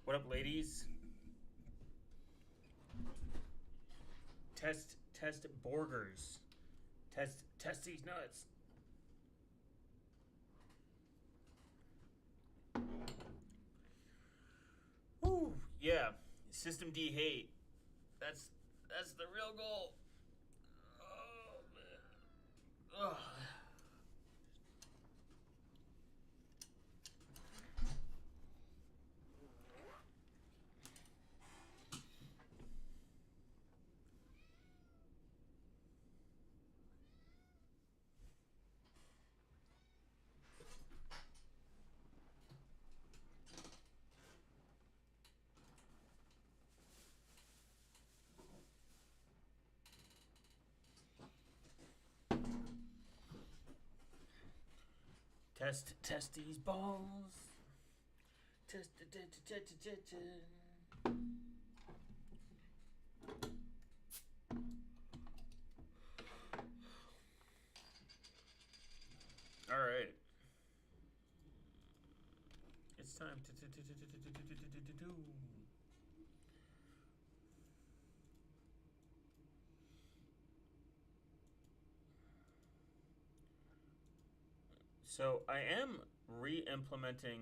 What up, ladies? Test burgers. Test these nuts. Woo, yeah. systemD hate. That's the real goal. Oh man. Ugh. Test these balls. Test. All right. It's time to do. So I am re-implementing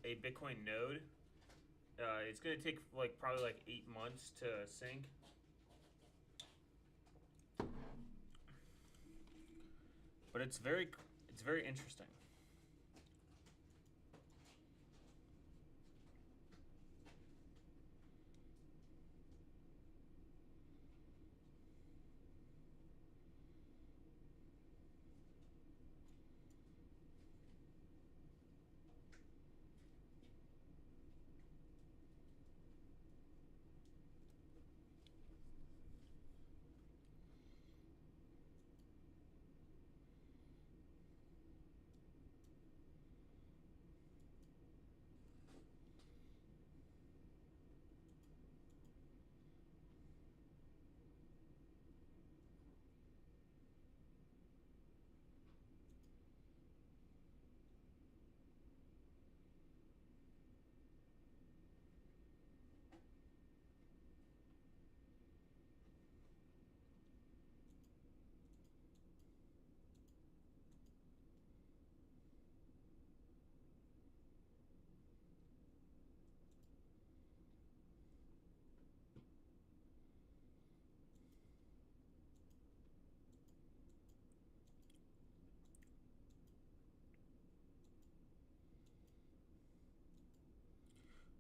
a Bitcoin node. It's gonna take like probably like 8 months to sync, but it's very interesting.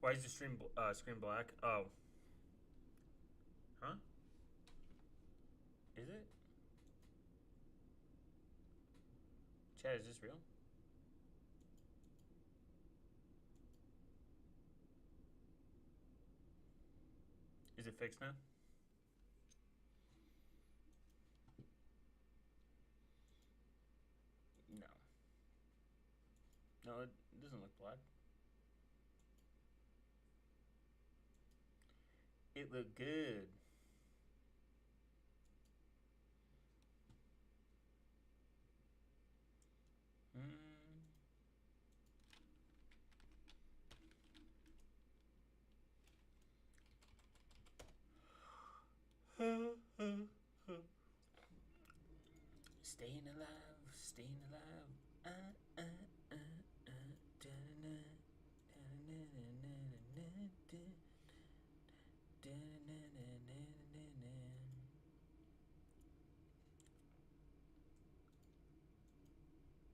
Why is the screen black? Oh, huh? Is it? Chad, is this real? Is it fixed now? No. No, it doesn't look black. It looked good. Hmm. Staying alive, staying alive. Uh, uh, uh, da-na-na, da-na-na-na-na-na, da-na-na-na-na-na-na.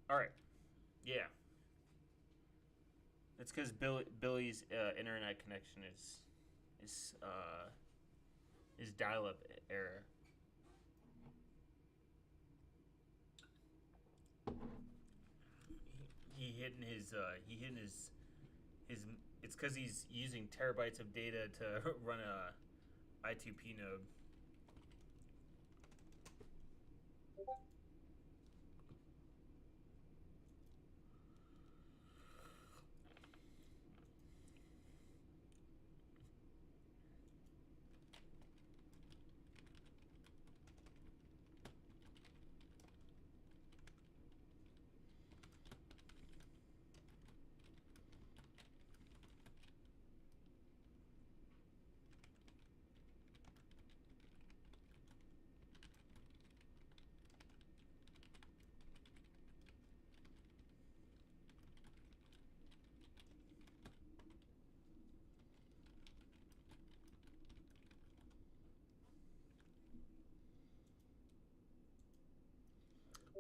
All right. Yeah. It's because Billy's internet connection is uh is dial-up error. He hidden his it's because he's using terabytes of data to run a I2P node.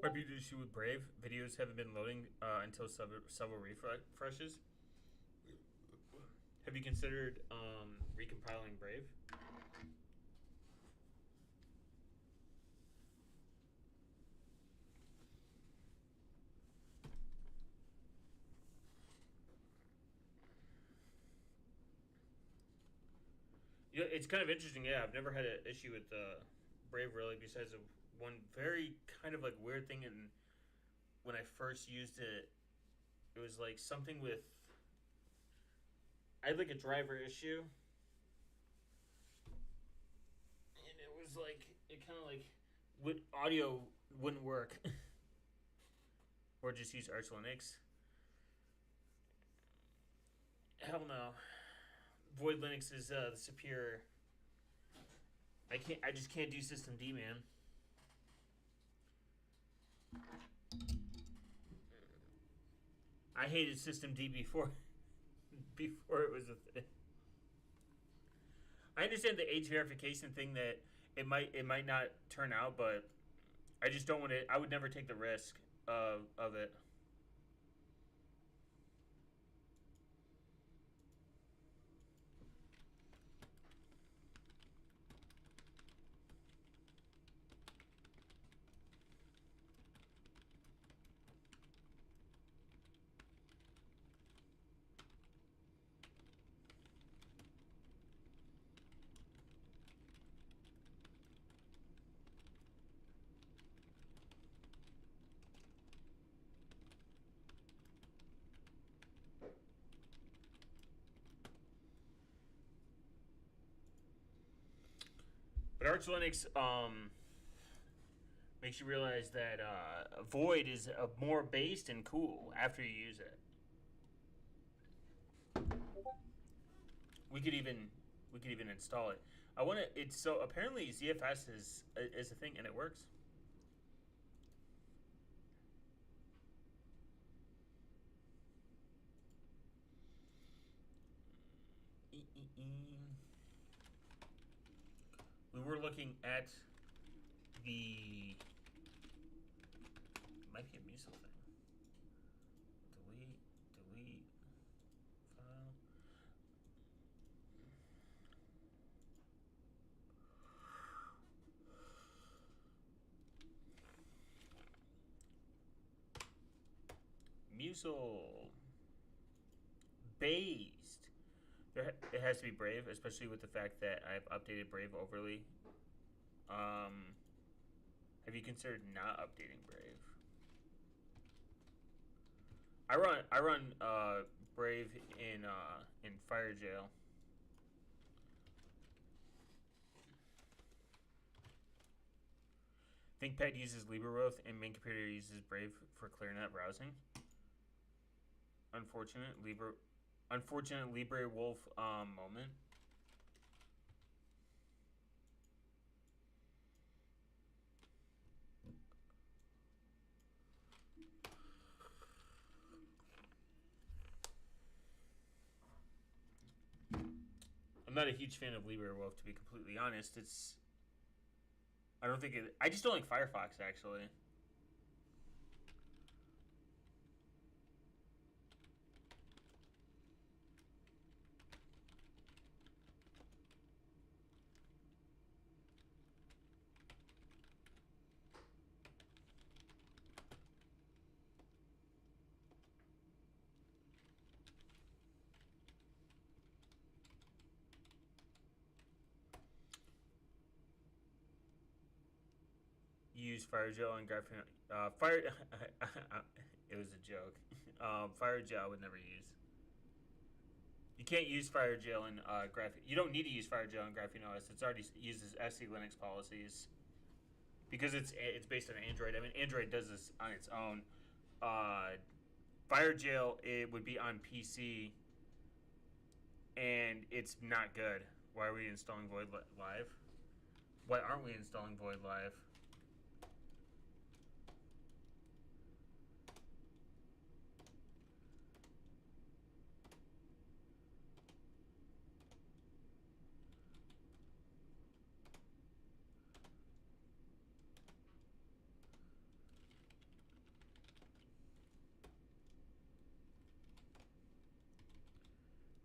Might be the issue with Brave. Videos haven't been loading until several refreshes. Have you considered recompiling Brave? Yeah, it's kind of interesting. Yeah, I've never had an issue with Brave really, besides one very kind of like weird thing. And when I first used it, it was like something with I had like a driver issue, and it was like it kind of like audio wouldn't work, or just use Arch Linux. Hell no, Void Linux is the superior. I can't. I just can't do systemD, man. I hated systemD before it was a thing. I understand the age verification thing that it might not turn out, but I just don't want to. I would never take the risk of it. But Arch Linux makes you realize that Void is more based and cool after you use it. We could even install it. I want to. It's so apparently ZFS is a thing and it works. We were looking at the might be a Musel thing. Delete file. Musel based. It has to be Brave, especially with the fact that I've updated Brave overly. Have you considered not updating Brave? I run Brave in FireJail. ThinkPad uses LibreWolf and main computer uses Brave for ClearNet browsing. Unfortunate LibreWolf moment. I'm not a huge fan of LibreWolf, to be completely honest. I don't think it. I just don't like Firefox, actually. Use FireJail and Graphene. It was a joke. FireJail I would never use. You can't use FireJail in Graphene. You don't need to use FireJail in Graphene OS. It's already uses SC Linux policies because it's based on Android. I mean, Android does this on its own. FireJail it would be on PC, and it's not good. Why are we installing Void Live? Why aren't we installing Void Live?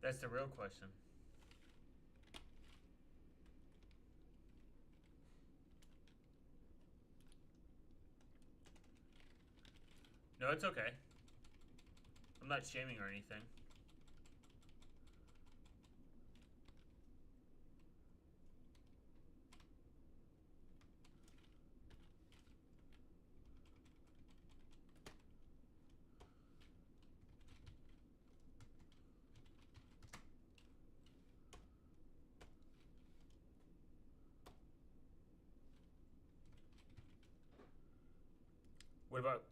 That's the real question. No, it's okay. I'm not shaming or anything. What about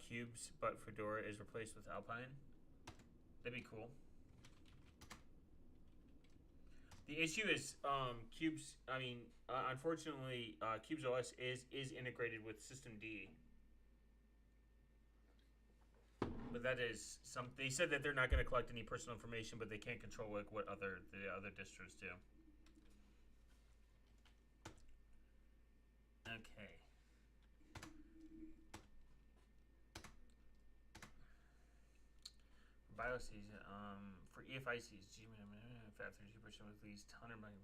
cubes, but Fedora is replaced with Alpine? That'd be cool. The issue is cubes. I mean, unfortunately, Cubes OS is integrated with systemD. But that is some. They said that they're not going to collect any personal information, but they can't control like what the other distros do. Okay. BIOS for EFI sees FAT 32% with at least 100 million.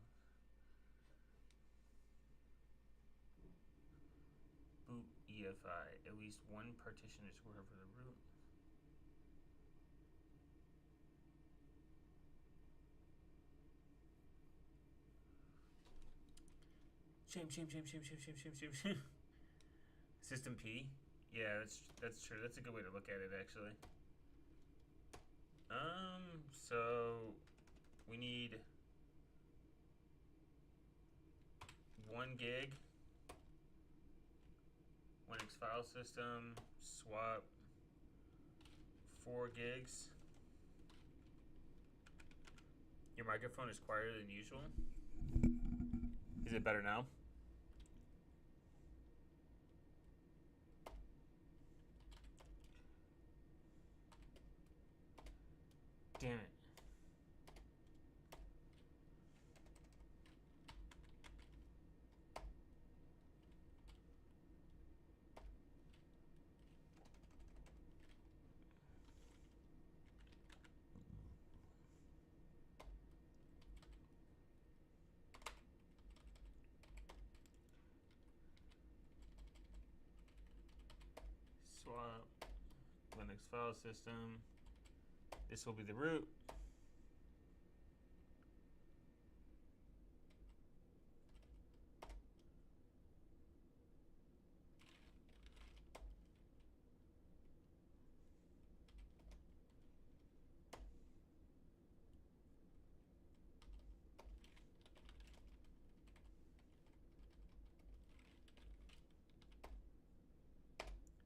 Boot EFI. At least one partition is wherever the root. Shame. System P? Yeah, that's true. That's a good way to look at it, actually. So we need 1 gig, Linux file system, swap 4 gigs. Your microphone is quieter than usual. Is it better now? Damn it. Swap Linux file system. This will be the root.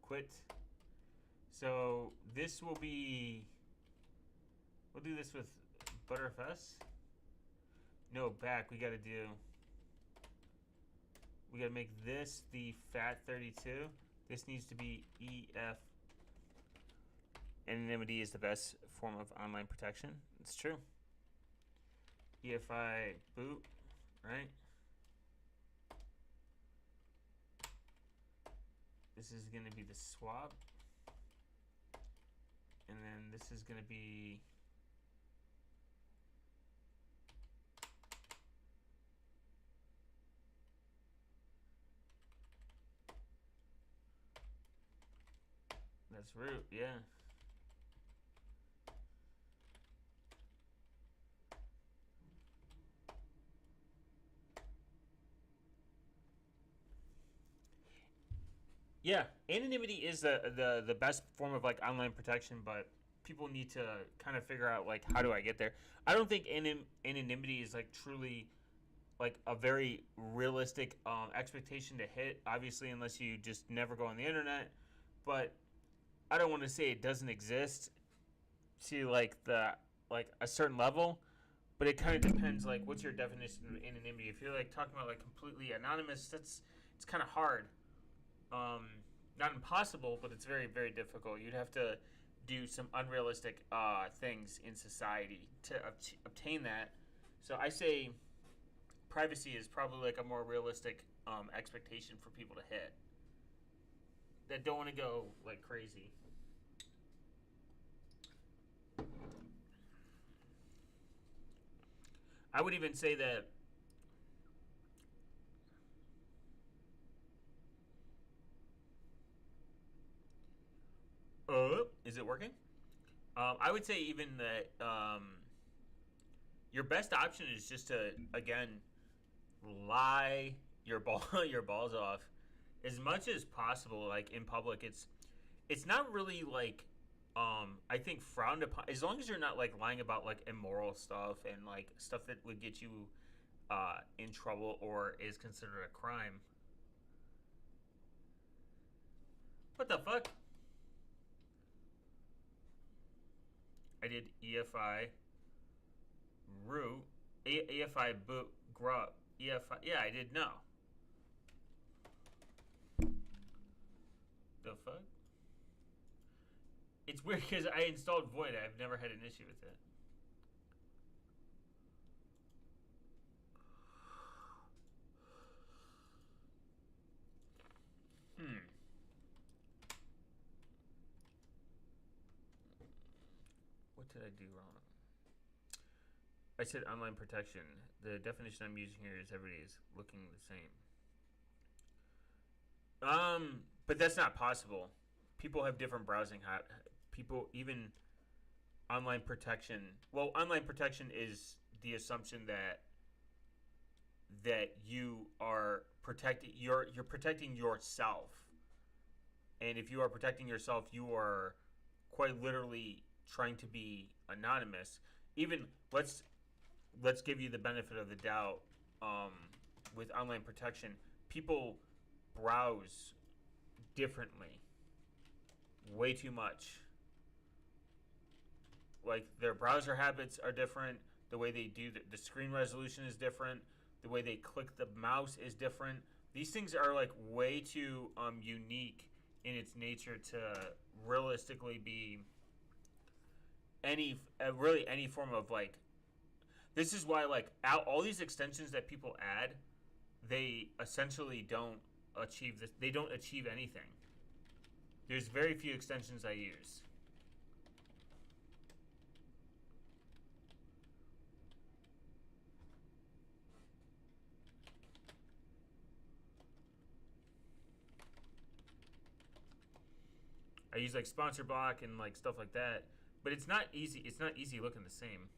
Quit. So this will be, we'll do this with Btrfs. No, back, we gotta make this the FAT32. This needs to be EF. Anonymity is the best form of online protection. It's true. EFI boot, right? This is going to be the swap. And then this is going to be that's root, yeah. Yeah, anonymity is the best form of like online protection, but people need to kind of figure out like how do I get there. I don't think anonymity is like truly like a very realistic expectation to hit. Obviously, unless you just never go on the internet, but I don't want to say it doesn't exist to like a certain level. But it kind of depends, like, what's your definition of anonymity? If you're like talking about like completely anonymous, it's kind of hard. Not impossible, but it's very, very difficult. You'd have to do some unrealistic things in society to obtain that. So I say privacy is probably like a more realistic expectation for people to hit that don't want to go like crazy. I would even say that. Is it working? I would say even that your best option is just to again lie your ball your balls off as much as possible. Like in public, it's not really like I think frowned upon as long as you're not like lying about like immoral stuff and like stuff that would get you in trouble or is considered a crime. What the fuck? I did EFI root EFI boot grub EFI. Yeah, I did no. The fuck? It's weird because I installed Void. I've never had an issue with it. Hmm. What did I do wrong? I said online protection. The definition I'm using here is everybody's looking the same. But that's not possible. People have different browsing people even online protection. Well, online protection is the assumption that you are protecting you're protecting yourself. And if you are protecting yourself, you are quite literally trying to be anonymous. Even let's give you the benefit of the doubt. Um, with online protection, people browse differently, way too much. Like their browser habits are different. The way they do the screen resolution is different. The way they click the mouse is different. These things are like way too unique in its nature to realistically be really any form of like. This is why like all these extensions that people add, they essentially don't achieve this. They don't achieve anything. There's very few extensions I use. I use like sponsor block and like stuff like that, but it's not easy. It's not easy looking the same.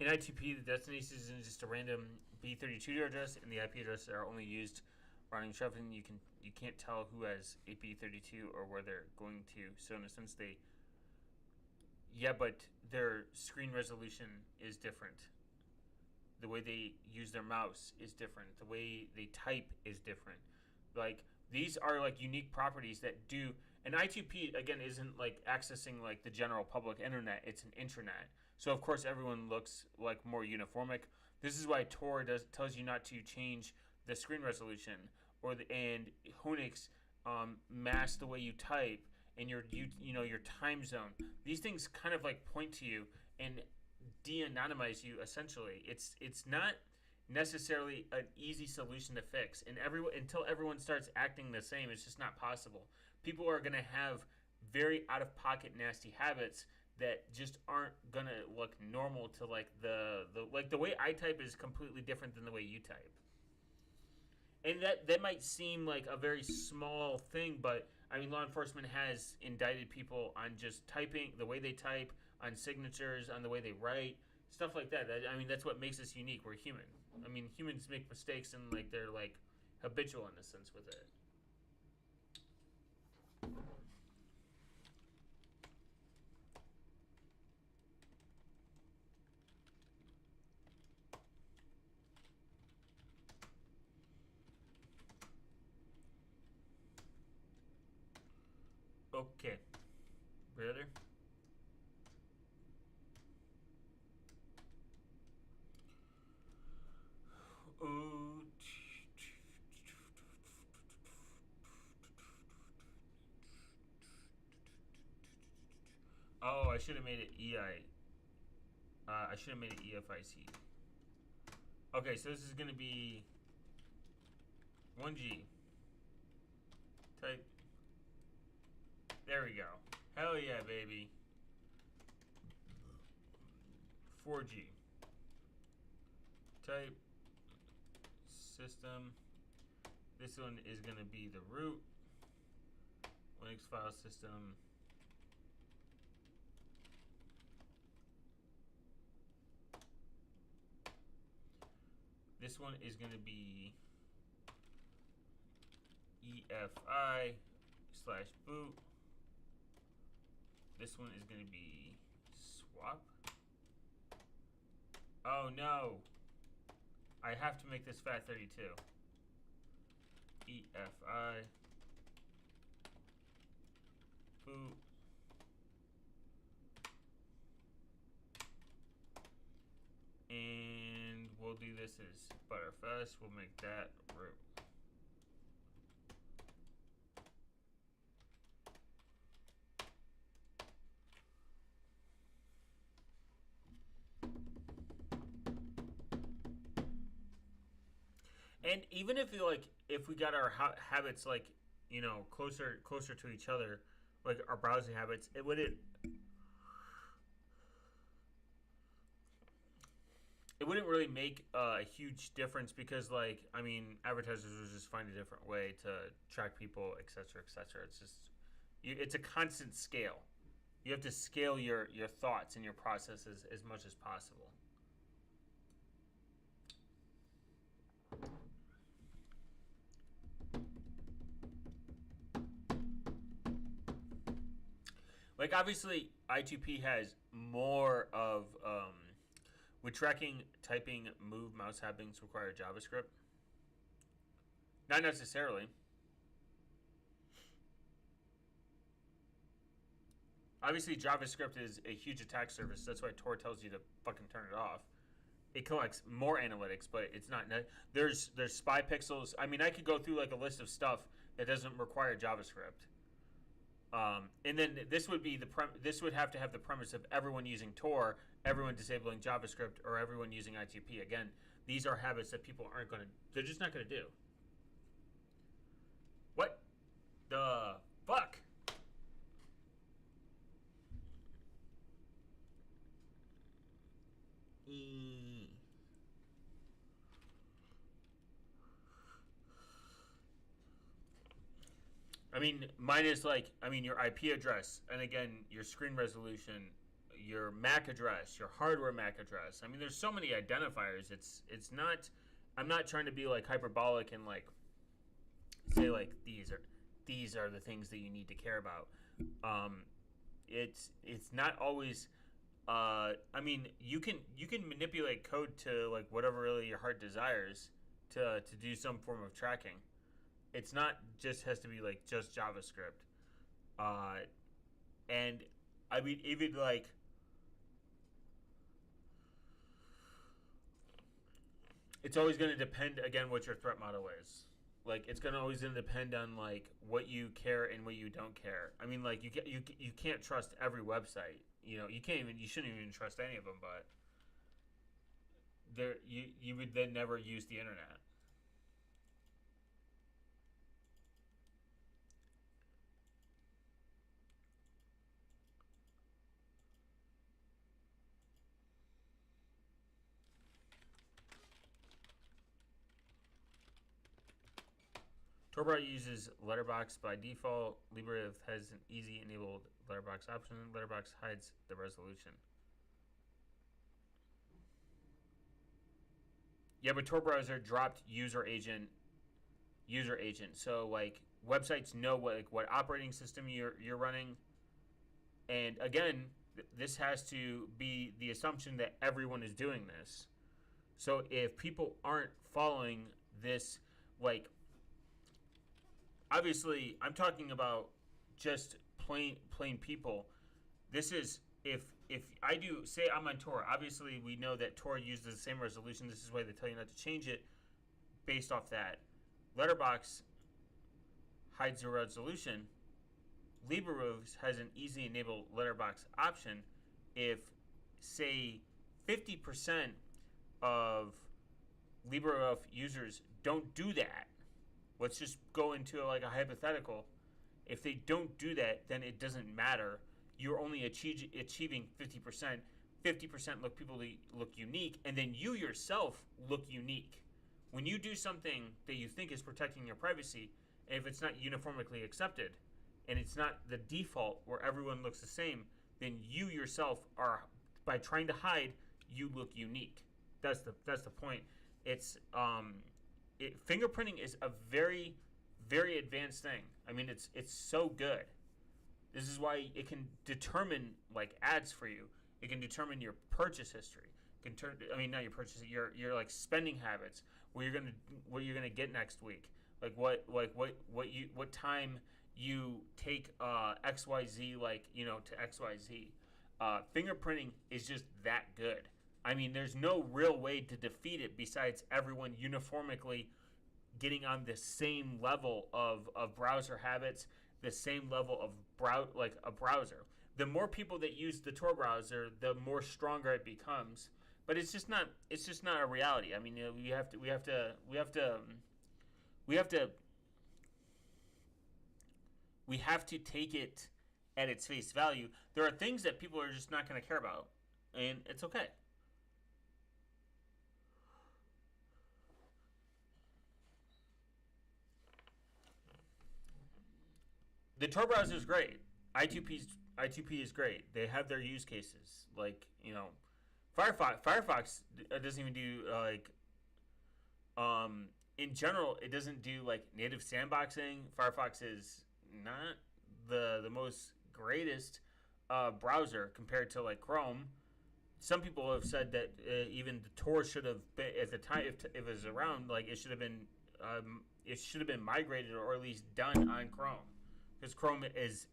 In ITP, the destination is just a random B32 address, and the IP addresses are only used running shuffling. You can't tell who has a B32 or where they're going to. So in a sense, but their screen resolution is different. The way they use their mouse is different. The way they type is different. Like these are like unique properties that do. And I2P again isn't like accessing like the general public internet. It's an intranet. So of course everyone looks like more uniformic. This is why Tor tells you not to change the screen resolution and Honix masks the way you type and your time zone. These things kind of like point to you and de-anonymize you essentially. It's not necessarily an easy solution to fix, and until everyone starts acting the same, it's just not possible. People are going to have very out-of-pocket nasty habits that just aren't going to look normal to like the way I type is completely different than the way you type. And that might seem like a very small thing, but I mean law enforcement has indicted people on just typing, the way they type, on signatures, on the way they write, stuff like that. I mean that's what makes us unique. We're human. I mean humans make mistakes and like they're like habitual in a sense with it. Okay. Better? Ooh. Oh, I should have made it EI. I should have made it EFIC. Okay, so this is going to be 1G. Type. There we go. Hell yeah, baby. 4G. Type system. This one is going to be the root. Linux file system. This one is going to be EFI / boot. This one is going to be swap. Oh no. I have to make this FAT32. EFI boot. And we'll do this as Butterfest. We'll make that root. And even if you like, if we got our habits like, you know, closer to each other, like our browsing habits, it wouldn't really make a huge difference because, like, I mean, advertisers will just find a different way to track people, etc., etc. It's just, it's a constant scale. You have to scale your thoughts and your processes as much as possible. Like, obviously, I2P has more of with tracking, typing, move, mouse habits require JavaScript. Not necessarily. Obviously, JavaScript is a huge attack surface. That's why Tor tells you to fucking turn it off. It collects more analytics, but it's not. There's spy pixels. I mean, I could go through like a list of stuff that doesn't require JavaScript. And then this would be this would have to have the premise of everyone using Tor, everyone disabling JavaScript, or everyone using I2P. Again, these are habits that people aren't going to. They're just not going to do. What the fuck? I mean, mine is like, I mean, your IP address, and again, your screen resolution, your MAC address, your hardware MAC address. I mean, there's so many identifiers. It's not. I'm not trying to be like hyperbolic and like say like these are the things that you need to care about. It's not always. I mean, you can manipulate code to like whatever really your heart desires to do some form of tracking. It's not just has to be like just JavaScript. And I mean, even like it's always going to depend again what your threat model is. Like it's going to always going to depend on like what you care and what you don't care. I mean, like you can't trust every website. You know, you shouldn't even trust any of them. But there you would then never use the internet. Tor uses Letterbox by default. LibreIF has an easy enabled Letterbox option. Letterbox hides the resolution. Yeah, but Tor browser dropped user agent. So like websites know what operating system you're running. And again, this has to be the assumption that everyone is doing this. So if people aren't following this, like obviously, I'm talking about just plain people. This is if I do say I'm on Tor. Obviously, we know that Tor uses the same resolution. This is why they tell you not to change it based off that. Letterbox hides the resolution. LibreMoves has an easy enable letterbox option. If say 50% of LibreMove users don't do that, let's just go into like a hypothetical. If they don't do that, then it doesn't matter. You're only achieving 50%. 50% people look unique, and then you yourself look unique. When you do something that you think is protecting your privacy, and if it's not uniformly accepted, and it's not the default where everyone looks the same, then you yourself are, by trying to hide, you look unique. That's the point. It's fingerprinting is a very, very advanced thing. I mean, it's so good. This is why it can determine like ads for you. It can determine your purchase history. Not your purchase, your like spending habits. What you're gonna get next week. Like what time you take XYZ to XYZ. Fingerprinting is just that good. I mean, there's no real way to defeat it besides everyone uniformly getting on the same level of browser habits, the same level of a browser. The more people that use the Tor browser, the more stronger it becomes. But it's just not a reality. I mean, we have to take it at its face value. There are things that people are just not going to care about, and it's okay. The Tor browser is great. I2P is great. They have their use cases. Like, Firefox doesn't even do in general, it doesn't do like native sandboxing. Firefox is not the most greatest browser compared to like Chrome. Some people have said that even the Tor should have been at the time, if it was around, like it should have been migrated or at least done on Chrome, because Chrome has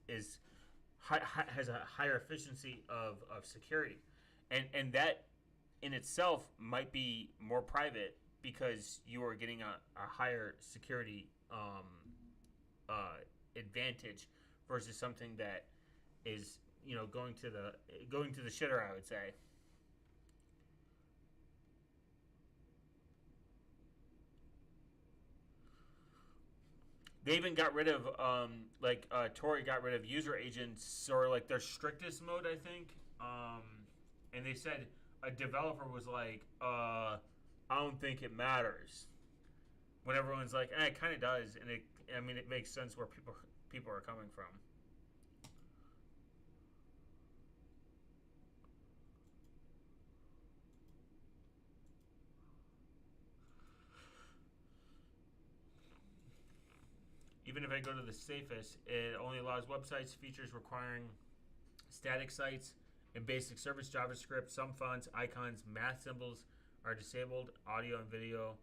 a higher efficiency of security, and that in itself might be more private because you are getting a higher security advantage versus something that is going to the shitter, I would say. They even got rid of Tori got rid of user agents, or like their strictest mode, I think. And they said a developer was like, I don't think it matters. When everyone's like, it kind of does, and it makes sense where people are coming from. Even if I go to the safest, it only allows websites, features requiring static sites and basic service JavaScript. Some fonts, icons, math symbols are disabled. Audio and video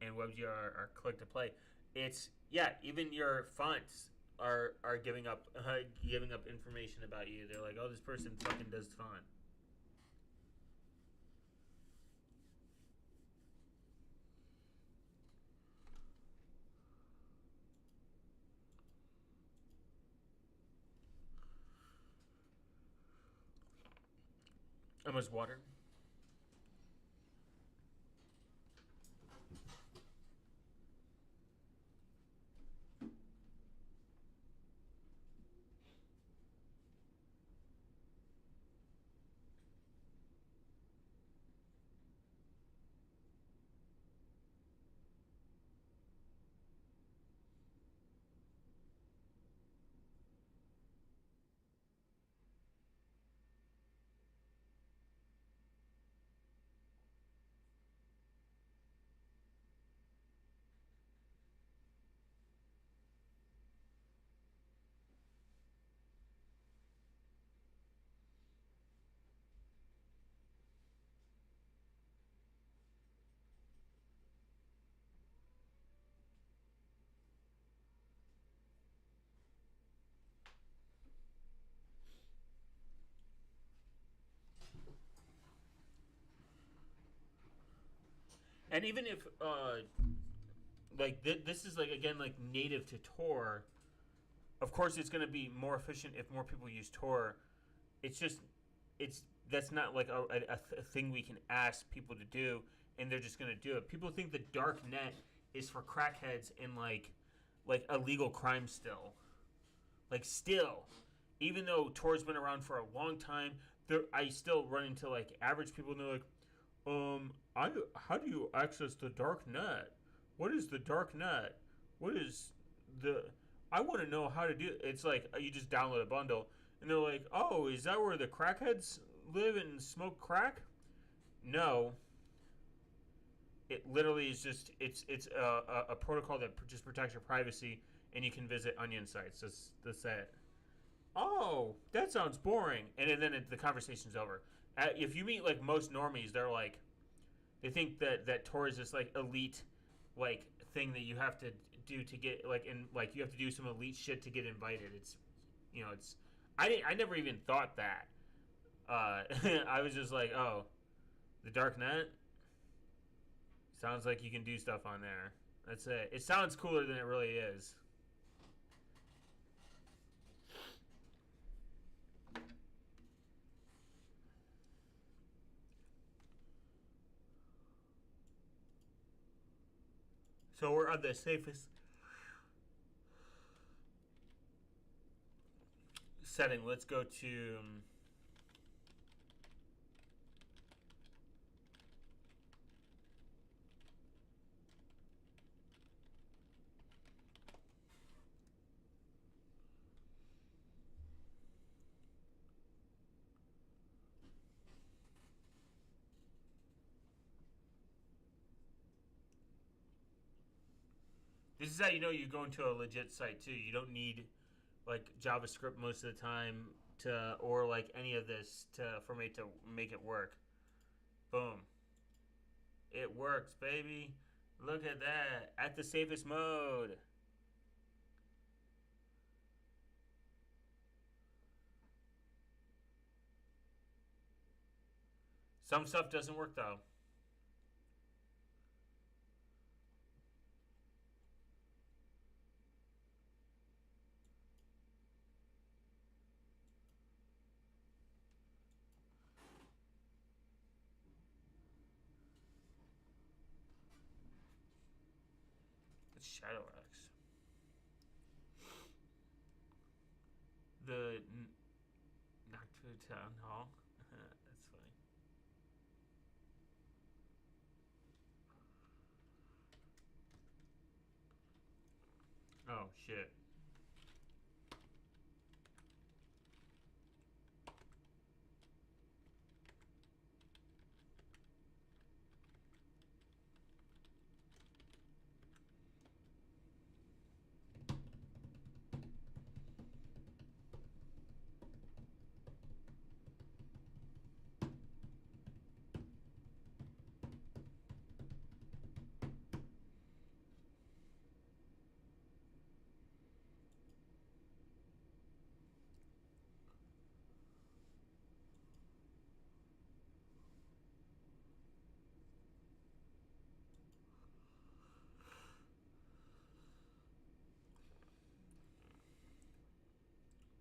and WebGL are click to play. Even your fonts are giving up information about you. They're like, oh, this person fucking does font. How much water? And even if like this is like again like native to Tor, of course it's going to be more efficient if more people use Tor. It's just it's that's not like a thing we can ask people to do, and they're just going to do it. People think the dark net is for crackheads and like illegal crime still. Like still, even though Tor's been around for a long time, I still run into like average people and they're like, I how do you access the dark net? What is the dark net? What is the I want to know how to do it. It's like you just download a bundle and they're like, "Oh, is that where the crackheads live and smoke crack?" No. It literally is just it's a protocol that just protects your privacy and you can visit onion sites. That's it. Oh, that sounds boring. And then the conversation's over. If you meet like most normies, they're like, they think that Tor is this like elite like thing that you have to do to get like and like you have to do some elite shit to get invited. It's it's I never even thought that. I was just like, oh, the dark net sounds like you can do stuff on there. That's it. It sounds cooler than it really is. So we're on the safest setting. Let's go to this is how you know you're going to a legit site too. You don't need like JavaScript most of the time to or like any of this to for me to make it work. Boom. It works, baby. Look at that. At the safest mode. Some stuff doesn't work though. It's ShadowX. The Noctu Town Hall. That's funny. Oh shit.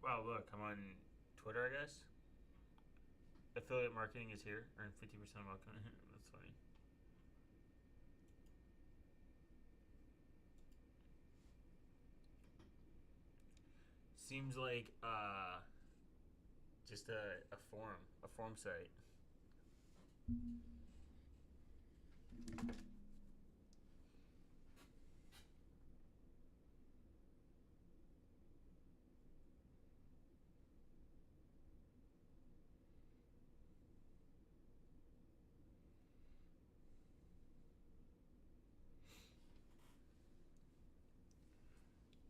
Wow, look, I'm on Twitter, I guess. Affiliate marketing is here. Earn 50% welcome. That's funny. Seems like just a form site.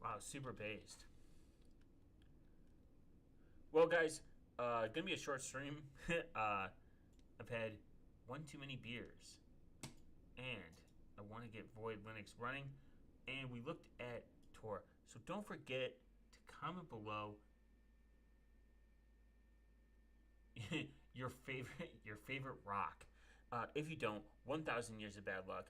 Wow, super based. Well, guys, gonna be a short stream. I've had one too many beers, and I want to get Void Linux running. And we looked at Tor, so don't forget to comment below your favorite rock. If you don't, 1,000 Years of Bad Luck.